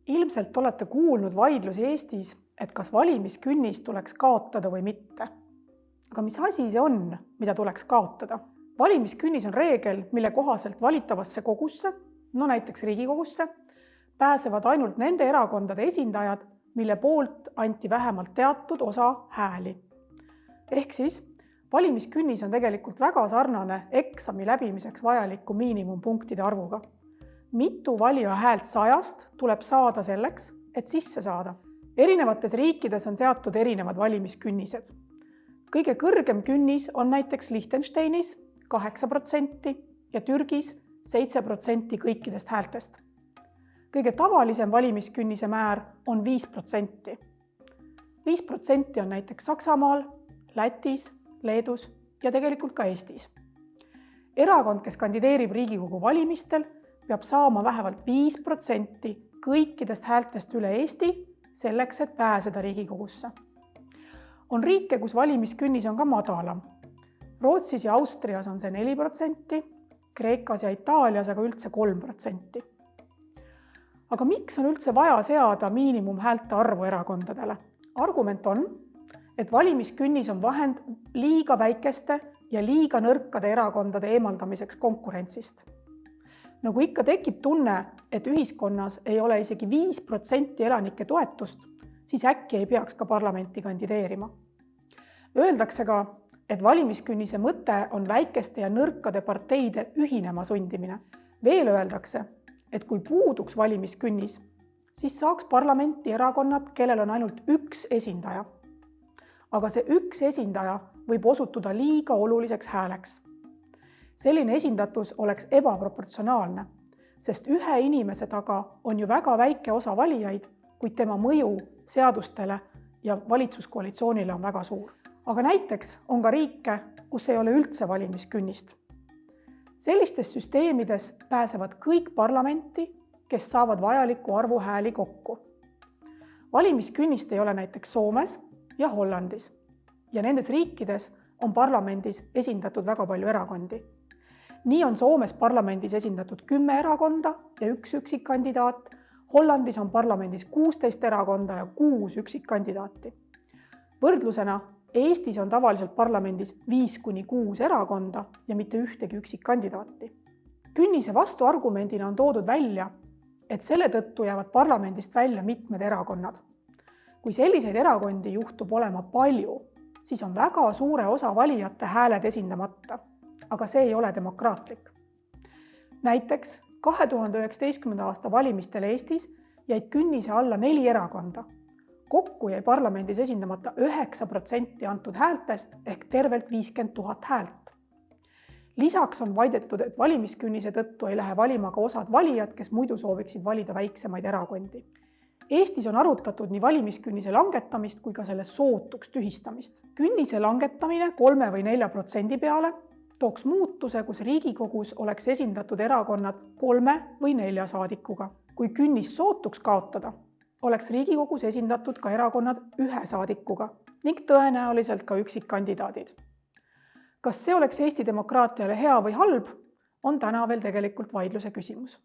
Ilmselt olete kuulnud vaidlusi Eestis, et kas valimiskünnis tuleks kaotada või mitte. Aga mis asi see on, mida tuleks kaotada? Valimiskünnis on reegel, mille kohaselt valitavasse kogusse, no näiteks Riigikogusse, pääsevad ainult nende erakondade esindajad, mille poolt anti vähemalt teatud osa hääli. Ehk siis valimiskünnis on tegelikult väga sarnane eksami läbimiseks vajaliku miinimumpunktide arvuga. Mitu valija häält 100 tuleb saada selleks, et sisse saada? Erinevates riikides on seatud erinevad valimiskünnised. Kõige kõrgem künnis on näiteks Liechtensteinis 8% ja Türgis 7% kõikidest häältest. Kõige tavalisem valimiskünnise määr on 5%. 5% on näiteks Saksamaal, Lätis, Leedus ja tegelikult ka Eestis. Erakond, kes kandideerib Riigikogu valimistel, peab saama vähemalt 5% kõikidest häältest üle Eesti selleks, et pääseda Riigikogusse. On riike, kus valimiskünnis on ka madalam. Rootsis ja Austrias on see 4%, Kreekas ja Itaalias aga üldse 3%. Aga miks on üldse vaja seada miinimumhäälte arvu erakondadele? Argument on, et valimiskünnis on vahend liiga väikeste ja liiga nõrkade erakondade eemaldamiseks konkurentsist. Nagu ikka tekib tunne, et ühiskonnas ei ole isegi 5% elanike toetust, siis äkki ei peaks ka parlamenti kandideerima. Öeldakse ka, et valimiskünnise mõte on väikeste ja nõrkade parteide ühinema sundimine. Veel öeldakse, et kui puuduks valimiskünnis, siis saaks parlamenti erakonnad, kellel on ainult üks esindaja. Aga see üks esindaja võib osutuda liiga oluliseks hääleks. Selline esindatus oleks ebaproportsionaalne, sest ühe inimese taga on ju väga väike osa valijaid, kuid tema mõju seadustele ja valitsuskoalitsioonile on väga suur. Aga näiteks on ka riike, kus ei ole üldse valimiskünnist. Sellistes süsteemides pääsevad kõik parlamenti, kes saavad vajaliku arvu hääli kokku. Valimiskünnist ei ole näiteks Soomes ja Hollandis. Ja nendes riikides on parlamendis esindatud väga palju erakondi. Nii on Soomes parlamendis esindatud 10 erakonda ja üks üksikkandidaat. Hollandis on parlamendis 16 erakonda ja 6 üksikkandidaati. Võrdlusena Eestis on tavaliselt parlamendis 5–6 erakonda ja mitte ühtegi üksikkandidaati. Künnise vastuargumendina on toodud välja, et selle tõttu jäävad parlamendist välja mitmed erakonnad. Kui selliseid erakondi juhtub olema palju, siis on väga suure osa valijate hääled esindamata. Aga see ei ole demokraatlik. Näiteks 2019. aasta valimistel Eestis jäid künnise alla 4 erakonda. Kokku jäi parlamendis esindamata 9% antud häältest ehk tervelt 50 000 häält. Lisaks on väidetud, et valimiskünnise tõttu ei lähe valima ka osad valijad, kes muidu sooviksid valida väiksemaid erakondi. Eestis on arutatud nii valimiskünnise langetamist kui ka selle sootuks tühistamist. Künnise langetamine 3 või 4% peale tooks muutuse, kus Riigikogus oleks esindatud erakonnad 3 või 4 saadikuga. Kui künnis sootuks kaotada, oleks Riigikogus esindatud ka erakonnad 1 saadikuga ning tõenäoliselt ka üksikkandidaadid. Kas see oleks Eesti demokraatiale hea või halb, on täna veel tegelikult vaidluse küsimus.